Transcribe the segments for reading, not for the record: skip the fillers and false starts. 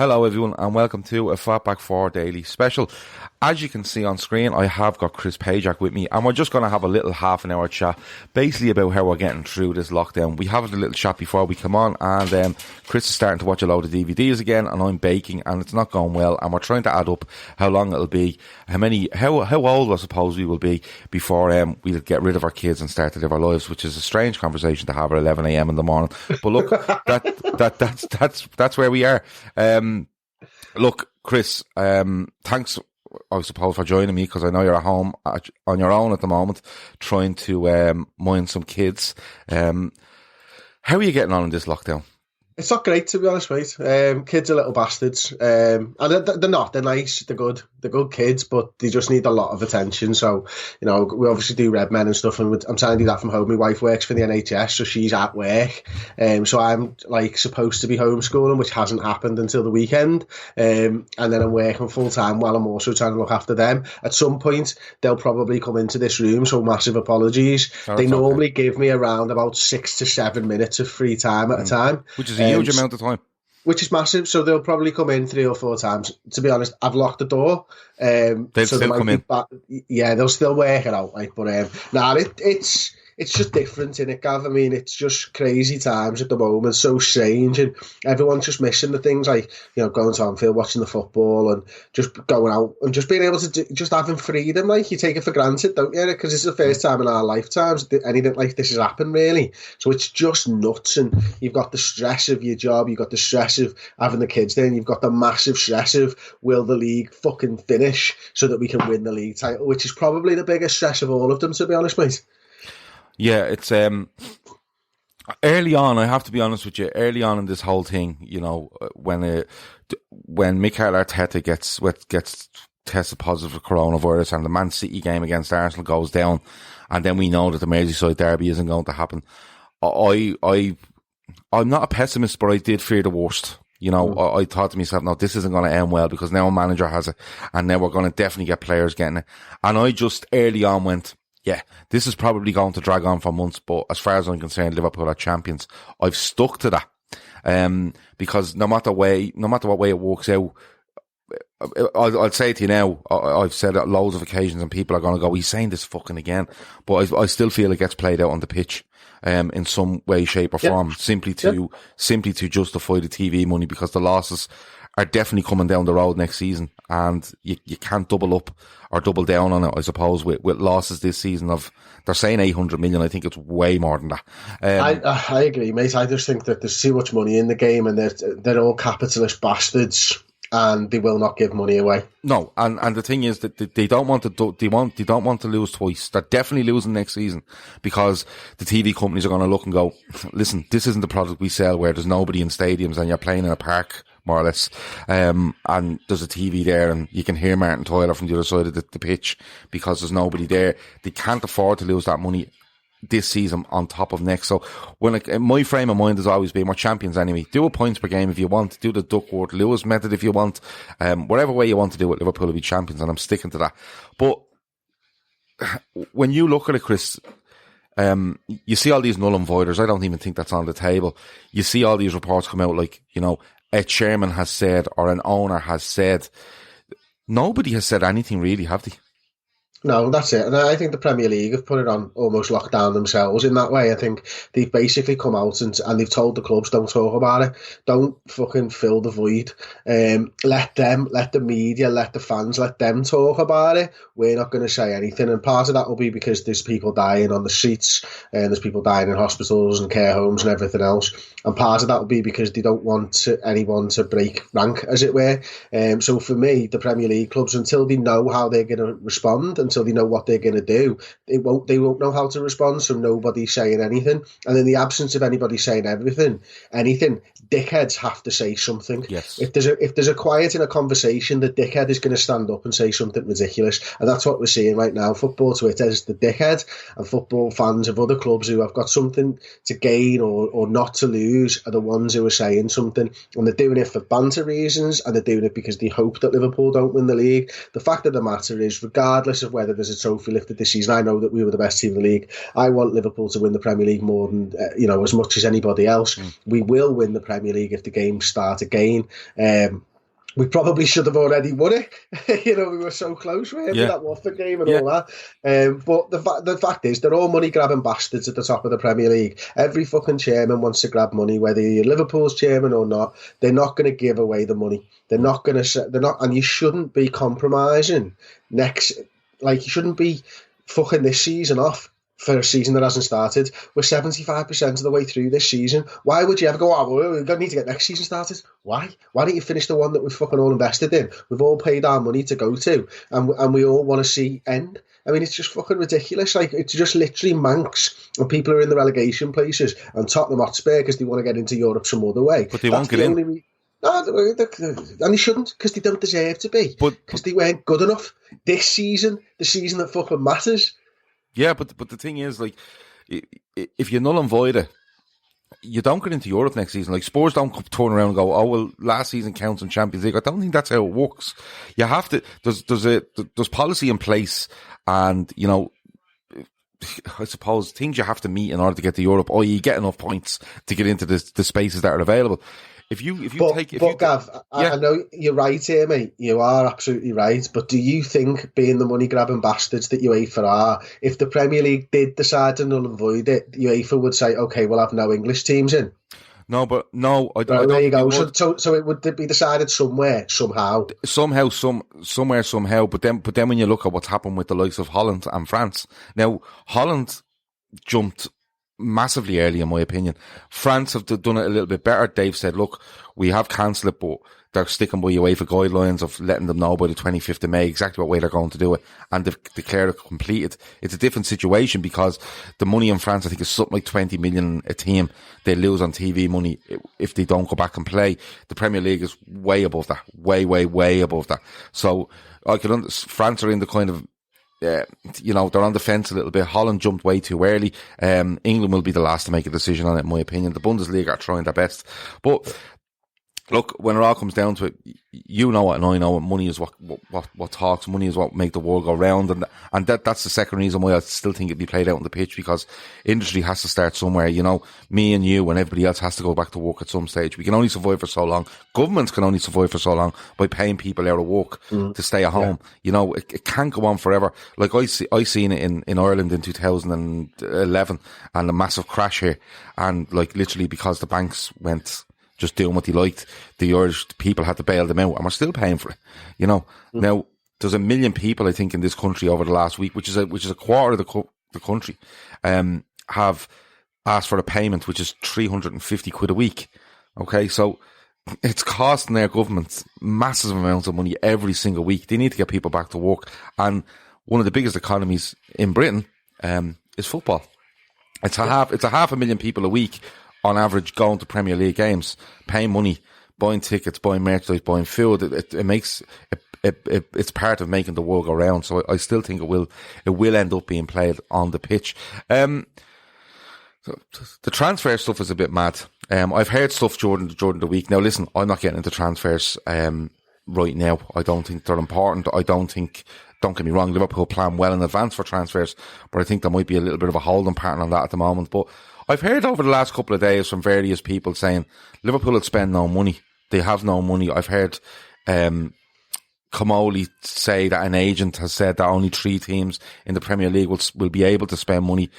Hello everyone and welcome to a FB4 Daily Special. As you can see on screen, I have got Chris Pajak with me and we're just going to have a little half an hour chat basically about how we're getting through this lockdown. We had a little chat before we come on and Chris is starting to watch a load of DVDs again and I'm baking and it's not going well and we're trying to add up how long it'll be, how old I suppose we will be before we'll get rid of our kids and start to live our lives, which is a strange conversation to have at 11 a.m. in the morning. But look, that's where we are. Look, Chris, thanks, I suppose, for joining me because I know you're at home on your own at the moment trying to mind some kids. How are you getting on in this lockdown? It's not great, to be honest, mate. Kids are little bastards. And they're not. They're nice. They're good. They're good kids, but they just need a lot of attention. So, you know, we obviously do Red Men and stuff, and I'm trying to do that from home. My wife works for the NHS, so she's at work. So I'm, like, supposed to be homeschooling, which hasn't happened until the weekend. And then I'm working full-time while I'm also trying to look after them. At some point, they'll probably come into this room, so massive apologies. They normally give me around about 6 to 7 minutes of free time at a time. Which is a huge amount of time. Which is massive, so they'll probably come in 3 or 4 times. To be honest, I've locked the door. They'll so still come in. Yeah, they'll still work it out. Like, but it's just different, innit, Gav? I mean, it's just crazy times at the moment, so strange, and everyone's just missing the things like, you know, going to Anfield, watching the football, and just going out and just being able to just having freedom. Like, you take it for granted, don't you? Because it's the first time in our lifetimes that anything like this has happened, really. So it's just nuts, and you've got the stress of your job, you've got the stress of having the kids there, and you've got the massive stress of will the league fucking finish so that we can win the league title, which is probably the biggest stress of all of them, to be honest, mate. Yeah, it's early on, I have to be honest with you, early on in this whole thing, you know, when Mikel Arteta gets tested positive for coronavirus and the Man City game against Arsenal goes down and then we know that the Merseyside derby isn't going to happen, I'm not a pessimist, but I did fear the worst. You know, I thought to myself, no, this isn't going to end well because now a manager has it and now we're going to definitely get players getting it. And I just early on went, yeah, this is probably going to drag on for months, but as far as I'm concerned, Liverpool are champions. I've stuck to that, because no matter what way it works out, I'll say to you now, I've said it on loads of occasions and people are going to go, he's saying this fucking again, but I still feel it gets played out on the pitch, in some way, shape or form, simply to justify the TV money because the losses are definitely coming down the road next season and you can't double up or double down on it, I suppose, with losses this season of, they're saying 800 million. I think it's way more than that. I agree, mate. I just think that there's too much money in the game and they're all capitalist bastards and they will not give money away. No, and the thing is that they don't want to lose twice. They're definitely losing next season because the TV companies are going to look and go, listen, this isn't the product we sell where there's nobody in stadiums and you're playing in a park, more or less. And there's a TV there and you can hear Martin Tyler from the other side of the pitch because there's nobody there. They can't afford to lose that money this season on top of next. So my frame of mind has always been, we're champions anyway. Do a points per game if you want. Do the Duckworth-Lewis method if you want. Whatever way you want to do it, Liverpool will be champions and I'm sticking to that. But when you look at it, Chris, you see all these null and voiders. I don't even think that's on the table. You see all these reports come out like, you know, a chairman has said or an owner has said. Nobody has said anything really, have they? No, that's it. And I think the Premier League have put it on almost lockdown themselves in that way. I think they've basically come out and they've told the clubs, don't talk about it. Don't fucking fill the void. Let the media, let the fans, let them talk about it. We're not going to say anything. And part of that will be because there's people dying on the streets and there's people dying in hospitals and care homes and everything else. And part of that will be because they don't want anyone to break rank, as it were. So for me, the Premier League clubs, until they know how they're going to respond, until they know what they're going to do, they won't know how to respond, so nobody's saying anything. And in the absence of anybody saying anything, dickheads have to say something. Yes. If there's a quiet in a conversation, the dickhead is going to stand up and say something ridiculous. And that's what we're seeing right now. Football Twitter is the dickhead, and football fans of other clubs who have got something to gain or not to lose are the ones who are saying something. And they're doing it for banter reasons, and they're doing it because they hope that Liverpool don't win the league. The fact of the matter is, regardless of whether there's a trophy lifted this season, I know that we were the best team in the league. I want Liverpool to win the Premier League more than as much as anybody else. We will win the Premier League if the games start again. we probably should have already won it. You know, we were so close with that Watford game and all that. But the fact is, they're all money grabbing bastards at the top of the Premier League. Every fucking chairman wants to grab money, whether you're Liverpool's chairman or not. They're not going to give away the money. They're not, and you shouldn't be compromising you shouldn't be fucking this season off for a season that hasn't started. We're 75% of the way through this season. Why would you ever go, we need to get next season started? Why? Why don't you finish the one that we've fucking all invested in? We've all paid our money to go to, and we all want to see end. I mean, it's just fucking ridiculous. Like, it's just literally Manx, and people are in the relegation places, and Tottenham Hotspur because they want to get into Europe some other way. But they won't get in. No, and they shouldn't, because they don't deserve to be, because they weren't good enough this season, the season that fucking matters. Yeah, but the thing is, like, if you null and void it, you don't get into Europe next season. Like, Spurs don't turn around and go, oh, well, last season counts in Champions League. I don't think that's how it works. You have to, there's policy in place, and, you know, I suppose things you have to meet in order to get to Europe, or you get enough points to get into the spaces that are available. Gav, I know you're right here, mate. You are absolutely right. But do you think, being the money-grabbing bastards that UEFA are, if the Premier League did decide to null and void it, UEFA would say, OK, we'll have no English teams in? No, I don't. There you go. So it would be decided somewhere, somehow. Somehow. But then when you look at what's happened with the likes of Holland and France, now Holland jumped massively early, in my opinion. France have done it a little bit better. They've said, look, we have cancelled it, but they're sticking by UEFA guidelines of letting them know by the 25th of May exactly what way they're going to do it, and they've declared it completed. It's a different situation because the money in France, I think, is something like 20 million a team they lose on TV money if they don't go back and play. The Premier League is way above that, way above that. So I could France are in the kind of, you know, they're on the fence a little bit. Holland jumped way too early. England will be the last to make a decision on it, in my opinion. The Bundesliga are trying their best. But look, when it all comes down to it, you know it and I know it. Money is what talks. Money is what make the world go round, and that's the second reason why I still think it'd be played out on the pitch, because industry has to start somewhere. You know, me and you and everybody else has to go back to work at some stage. We can only survive for so long. Governments can only survive for so long by paying people out of work to stay at home. Yeah. You know, it can't go on forever. Like I seen it in Ireland in 2011, and a massive crash here, and like literally because the banks went just doing what they liked, the Irish people had to bail them out, and we're still paying for it. You know, now there's 1 million people, I think, in this country over the last week, which is a quarter of the country, have asked for a payment, which is 350 quid a week. Okay, so it's costing their governments massive amounts of money every single week. They need to get people back to work, and one of the biggest economies in Britain is football. It's a half 500,000 people a week on average going to Premier League games, paying money, buying tickets, buying merchandise, buying food. It makes it's part of making the world go round. So I still think it will end up being played on the pitch. So the transfer stuff is a bit mad. I've heard stuff during the week. Now listen, I'm not getting into transfers right now. I don't think they're important. Don't get me wrong, Liverpool plan well in advance for transfers, but I think there might be a little bit of a holding pattern on that at the moment. But I've heard over the last couple of days from various people saying Liverpool will spend no money. They have no money. I've heard Comoli say that an agent has said that only 3 teams in the Premier League will be able to spend money.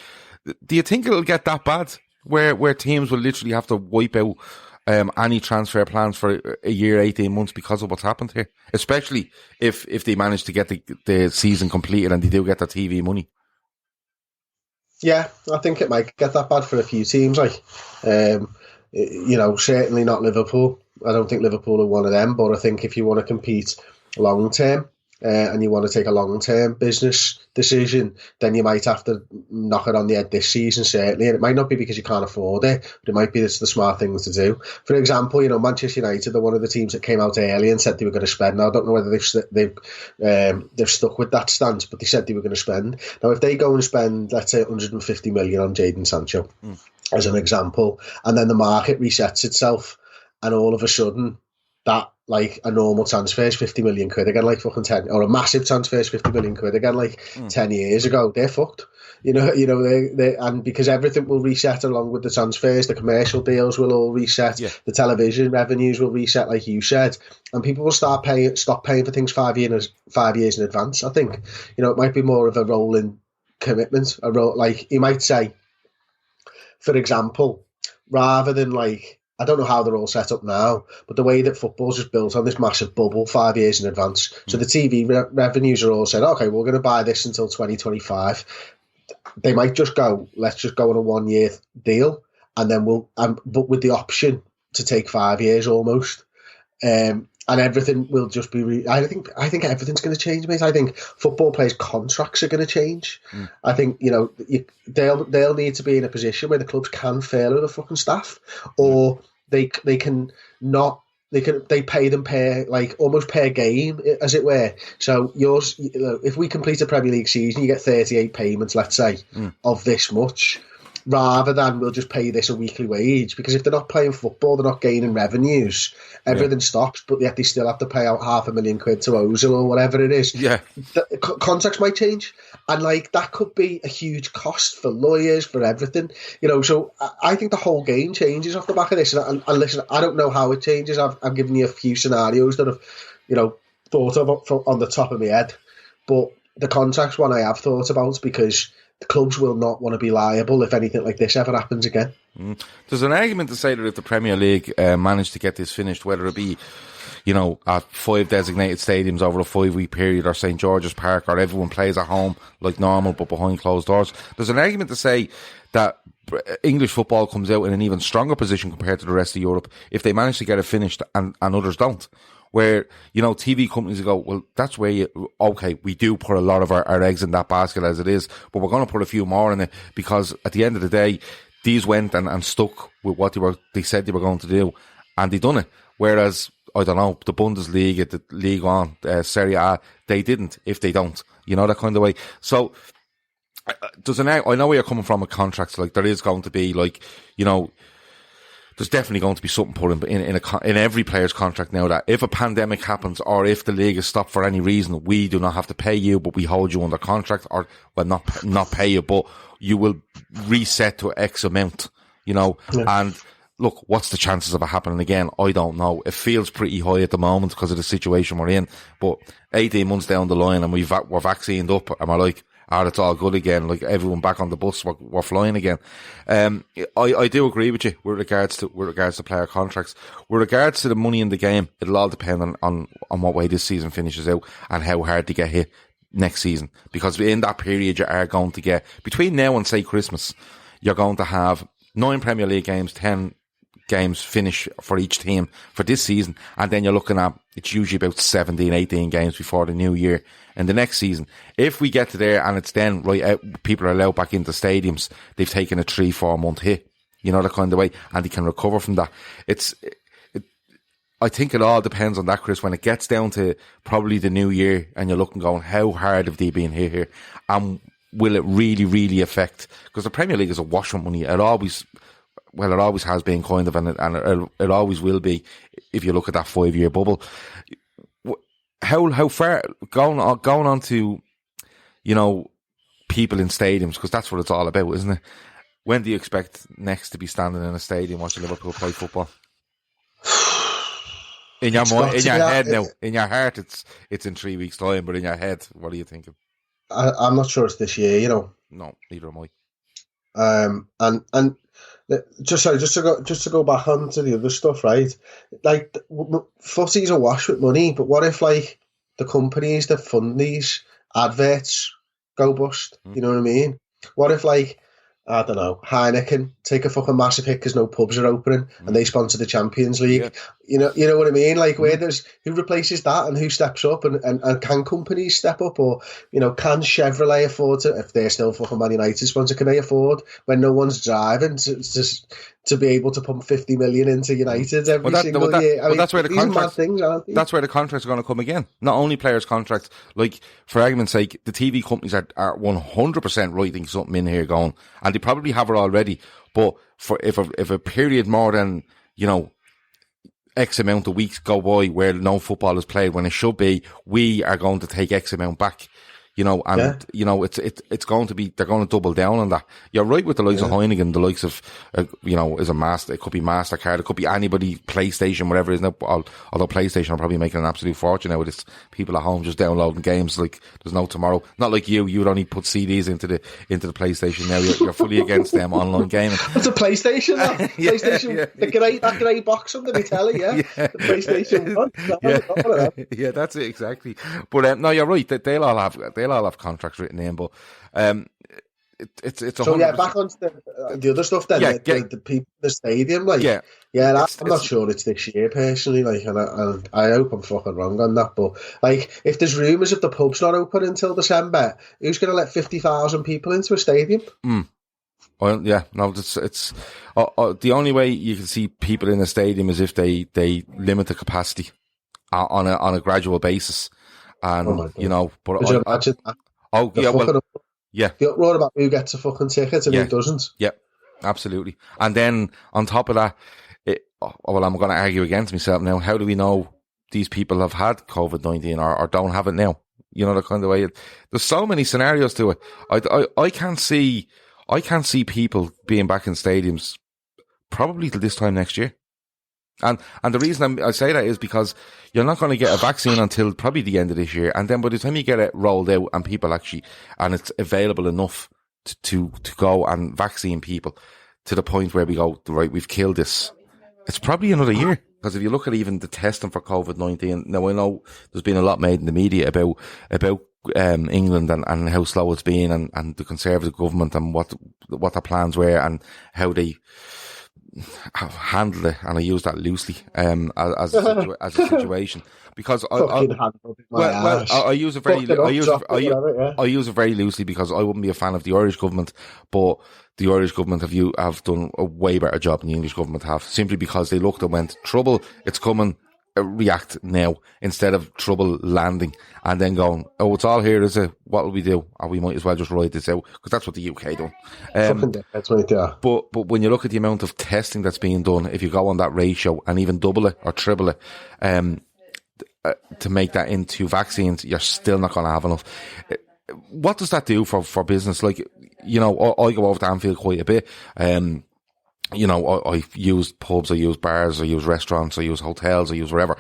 Do you think it'll get that bad, where teams will literally have to wipe out any transfer plans for a year, 18 months because of what's happened here? Especially if they manage to get the season completed and they do get the TV money. Yeah, I think it might get that bad for a few teams. Like, you know, certainly not Liverpool. I don't think Liverpool are one of them. But I think if you want to compete long term and you want to take a long term business decision, then you might have to knock it on the head this season, certainly. And it might not be because you can't afford it, but it might be it's the smart thing to do. For example, you know, Manchester United are one of the teams that came out early and said they were going to spend. Now, I don't know whether they've stuck with that stance, but they said they were going to spend. Now, if they go and spend, let's say, 150 million on Jadon Sancho, as an example, and then the market resets itself, and all of a sudden that, like, a normal transfer is 50 million quid again, like fucking 10, or a massive transfer is 50 million quid again, like 10 years ago, they're fucked. and because everything will reset along with the transfers, the commercial deals will all reset, the television revenues will reset, like you said, and people will stop paying for things 5 years in advance. I think, it might be more of a rolling commitment, like you might say, for example, rather than like, I don't know how they're all set up now, but the way that football's just built on this massive bubble 5 years in advance. So the TV revenues are all said, okay, we're going to buy this until 2025. They might just go, let's just go on a 1 year deal, and then but with the option to take 5 years almost. And everything will just be. I think everything's going to change, mate. I think football players' contracts are going to change. I think they'll need to be in a position where the clubs can furlough the fucking staff, or they can not. They pay them almost per game, as it were. So if we complete a Premier League season, you get 38 payments, let's say, of this much. Rather than we'll just pay this a weekly wage, because if they're not playing football, they're not gaining revenues. Everything stops, but yet they still have to pay out £500,000 to Ozil or whatever it is. Yeah, the contracts might change, and that could be a huge cost for lawyers, for everything. So I think the whole game changes off the back of this. And listen, I don't know how it changes. I've given you a few scenarios that I've thought of on the top of my head, but the contracts one I have thought about, because the clubs will not want to be liable if anything like this ever happens again. There's an argument to say that if the Premier League managed to get this finished, whether it be, at 5 designated stadiums over a 5-week period, or St George's Park, or everyone plays at home like normal but behind closed doors, there's an argument to say that English football comes out in an even stronger position compared to the rest of Europe if they manage to get it finished and others don't. Where, TV companies go, well, that's where we do put a lot of our eggs in that basket as it is, but we're going to put a few more in it, because at the end of the day, these went and stuck with what they said they were going to do, and they done it. Whereas, I don't know, the Bundesliga, the Ligue 1, Serie A, they didn't, if they don't, that kind of way. So, I know where you're coming from with contracts, like there is going to be there's definitely going to be something put in every player's contract now that if a pandemic happens, or if the league is stopped for any reason, we do not have to pay you, but we hold you under contract, or not pay you, but you will reset to X amount, and look, what's the chances of it happening again? I don't know. It feels pretty high at the moment because of the situation we're in, but 18 months down the line and we're vaccinated up and we're like, it's all good again. Like everyone back on the bus, we're flying again. I do agree with you with regards to player contracts. With regards to the money in the game, it'll all depend on what way this season finishes out and how hard they get hit next season. Because in that period, you are going to get, between now and say Christmas, you're going to have 9 Premier League games, 10 games finish for each team for this season, and then you're looking at, it's usually about 17, 18 games before the new year and the next season. If we get to there and it's then right out, people are allowed back into stadiums, they've taken a 3-4 month hit, that kind of way, and they can recover from that. I think it all depends on that, Chris, when it gets down to probably the new year and you're looking going, how hard have they been hit here, and will it really, really affect, because the Premier League is a wash of money. It always has been kind of, and it always will be if you look at that 5-year bubble. How far, going on to, people in stadiums, because that's what it's all about, isn't it? When do you expect next to be standing in a stadium watching Liverpool play football? In your head now, in your heart, it's in 3 weeks' time, but in your head, what are you thinking? I'm not sure it's this year, No, neither am I. And just to go back on to the other stuff, right? Like, footy's a wash with money, but what if the companies that fund these adverts go bust? You know what I mean? What if I don't know, Heineken take a fucking massive hit because no pubs are opening and they sponsor the Champions League? Yeah. You know what I mean? Who replaces that and who steps up, and can companies step up, or can Chevrolet afford to, if they're still fucking Man United sponsor, can they afford, when no one's driving, to be able to pump 50 million into United every single year? I mean, that's where the contracts, things, aren't they? That's where the contracts are going to come again. Not only players' contracts, like for argument's sake, the TV companies are 100% writing something in here going, and they probably have it already. But for if a period more than X amount of weeks go by where no football is played, when it should be, we are going to take X amount back. it's going to be, they're going to double down on that. You're right with the likes of Heineken, the likes of, is a Master, it could be MasterCard, it could be anybody, PlayStation, whatever it is now, although PlayStation are probably making an absolute fortune now with this, people at home just downloading games like there's no tomorrow. Not like you would only put CDs into the PlayStation now, you're fully against them online gaming. It's a PlayStation, PlayStation, that great box under the telly, the PlayStation 1. Yeah, that's it, exactly. But, no, you're right, that they'll all have contracts written in, but, it's 100%. So back on the other stuff then, the people in the stadium, I'm not sure it's this year personally, and I hope I'm fucking wrong on that, but if there's rumours of the pub's not open until December, who's going to let 50,000 people into a stadium? Well, it's the only way you can see people in a stadium is if they limit the capacity on a gradual basis, and but could you imagine that? The uproar about who gets a fucking ticket and who doesn't. Yeah, absolutely. And then on top of that, I'm going to argue against myself now. How do we know these people have had COVID-19 or don't have it now? The kind of way. There's so many scenarios to it. I can't see people being back in stadiums probably till this time next year. And the reason I say that is because you're not going to get a vaccine until probably the end of this year. And then by the time you get it rolled out and people and it's available enough to go and vaccine people to the point where we go, right, we've killed this. It's probably another year. Because if you look at even the testing for COVID-19, now I know there's been a lot made in the media about England and how slow it's been and the Conservative government and what their plans were and how they handle it, and I use that loosely as a situation, because I use it very loosely because I wouldn't be a fan of the Irish government, but the Irish government have done a way better job than the English government have, simply because they looked and went, trouble, it's coming, react now, instead of trouble landing and then going, oh, it's all here, is it? What will we do? Or we might as well just ride this out, because that's what the UK done. That's right, yeah. But when you look at the amount of testing that's being done, if you go on that ratio and even double it or triple it, to make that into vaccines, you're still not going to have enough. What does that do for business? Like, I go over to Anfield quite a bit. I use pubs, I use bars, I use restaurants, I use hotels, I use wherever.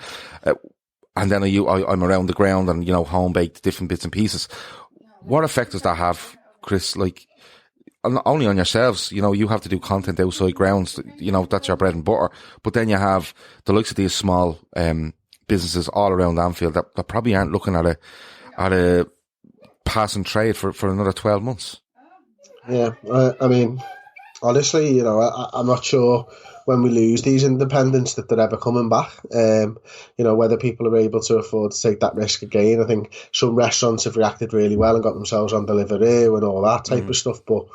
And then I'm around the ground and, home baked different bits and pieces. What effect does that have, Chris? Like, not only on yourselves, you have to do content outside grounds, that's your bread and butter. But then you have the likes of these small, businesses all around Anfield that probably aren't looking at a passing trade for another 12 months. Yeah. I mean, honestly, I'm not sure when we lose these independents that they're ever coming back. Whether people are able to afford to take that risk again. I think some restaurants have reacted really well and got themselves on Deliveroo and all that type of stuff. But,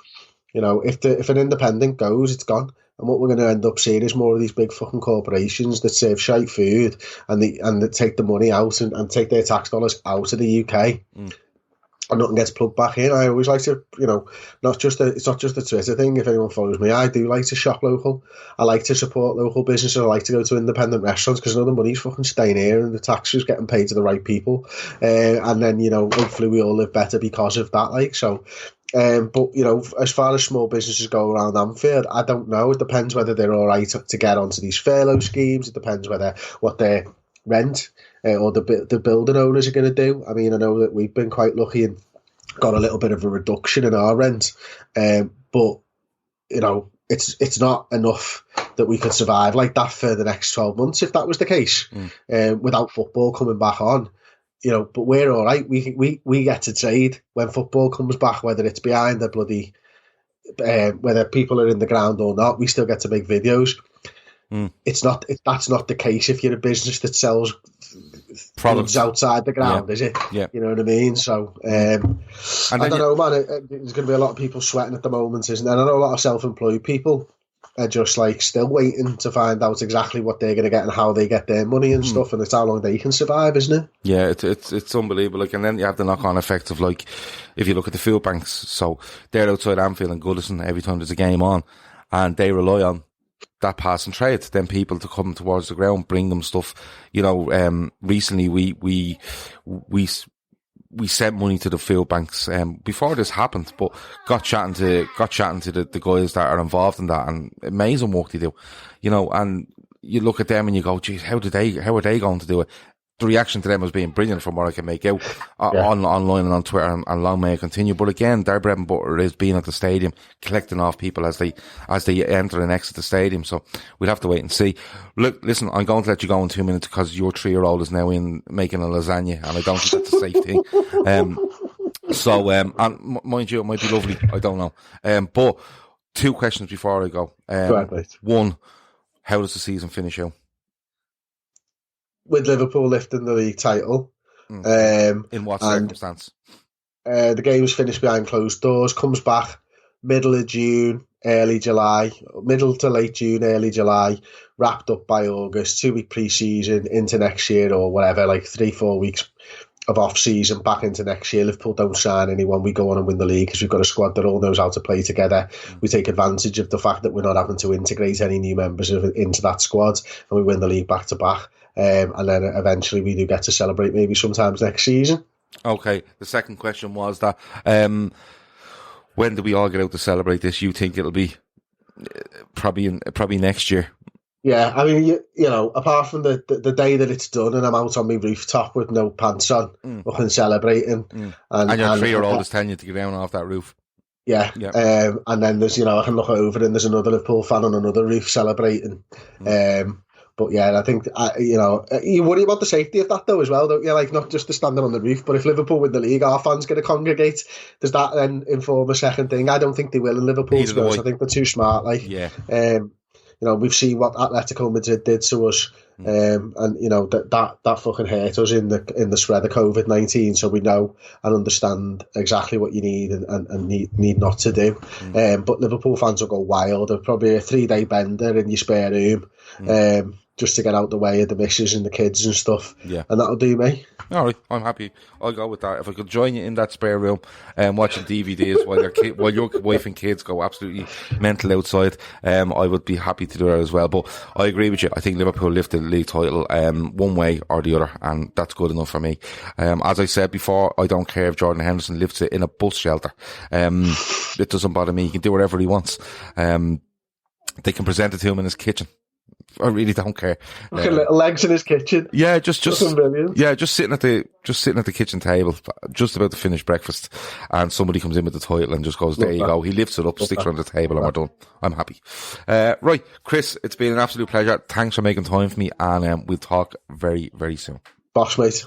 if an independent goes, it's gone. And what we're going to end up seeing is more of these big fucking corporations that serve shite food and they take the money out and take their tax dollars out of the UK. And nothing gets plugged back in. I always like to, it's not just a Twitter thing. If anyone follows me, I do like to shop local. I like to support local businesses. I like to go to independent restaurants because I know the money's fucking staying here and the tax is getting paid to the right people. And then, hopefully we all live better because of that. But, as far as small businesses go around Anfield, I don't know. It depends whether they're all right to get onto these furlough schemes. It depends what their rent or the building owners are going to do. I mean, I know that we've been quite lucky and got a little bit of a reduction in our rent, but it's not enough that we could survive like that for the next 12 months if that was the case, without football coming back on. But we're all right. We get to trade when football comes back, whether it's behind the bloody, whether people are in the ground or not. We still get to make videos. That's not the case if you're a business that sells products outside the ground, is it? Yeah. You know what I mean? So, I don't know, man. There's going to be a lot of people sweating at the moment, isn't there? And I know a lot of self-employed people are just still waiting to find out exactly what they're going to get and how they get their money and stuff, and it's how long they can survive, isn't it? Yeah, it's unbelievable. And then you have the knock-on effects of if you look at the food banks, so they're outside Anfield and Goodison every time there's a game on, and they rely on that passing trade, then people to come towards the ground, bring them stuff. Recently we we sent money to the food banks before this happened, but got chatting to the guys that are involved in that, and amazing work they do, you know. And you look at them and you go, geez, how are they going to do it? The reaction to them has been brilliant from what I can make out online and on Twitter, and long may it continue. But again, their bread and butter is being at the stadium, collecting off people as they enter and exit the stadium. So we'll have to wait and see. Look, listen, I'm going to let you go in 2 minutes because your 3-year-old is now in making a lasagna, and I don't think that's a safe thing. And mind you, it might be lovely. I don't know. But 2 questions before I go. One, how does the season finish out? With Liverpool lifting the league title. In what circumstance? The game's finished behind closed doors, comes back middle of June, early July, middle to late June, early July, wrapped up by August, 2-week pre-season into next year or whatever, like 3-4 weeks of off-season back into next year. Liverpool don't sign anyone, we go on and win the league because we've got a squad that all knows how to play together. We take advantage of the fact that we're not having to integrate any new members into that squad, and we win the league back-to-back. And then eventually we do get to celebrate maybe sometimes next season. Okay, the second question was that when do we all get out to celebrate this? You think it'll be probably next year? Yeah, I mean, you know, apart from the day that it's done and I'm out on my rooftop with no pants on, up and celebrating. And your 3-year-old is telling you to get down off that roof. Yeah. And then there's, you know, I can look over and there's another Liverpool fan on another roof celebrating. But yeah, I think, you know, you worry about the safety of that though as well, don't you? Like, not just the standing on the roof, but if Liverpool win the league, our fans going to congregate. Does that then inform a second thing? I don't think they will in Liverpool. I think they're too smart. Like, you know, we've seen what Atletico Madrid did to us, and you know that fucking hurt us in the spread of COVID-19. So we know and understand exactly what you need and need not to do. But Liverpool fans will go wild. There'll probably a 3-day bender in your spare room, just to get out the way of the missus and the kids and stuff. Yeah, and that'll do me. All right, I'm happy. I'll go with that. If I could join you in that spare room watching DVDs while your wife and kids go absolutely mental outside, I would be happy to do that as well. But I agree with you. I think Liverpool lifted the league title one way or the other, and that's good enough for me. As I said before, I don't care if Jordan Henderson lifts it in a bus shelter. It doesn't bother me. He can do whatever he wants. They can present it to him in his kitchen. I really don't care. Little legs in his kitchen. Yeah, just sitting at the kitchen table, just about to finish breakfast, and somebody comes in with the title and just goes, "There you go." He lifts it up, sticks it on the table, and we're done. I'm happy. Right, Chris, it's been an absolute pleasure. Thanks for making time for me, and we'll talk very, very soon. Boss, mate.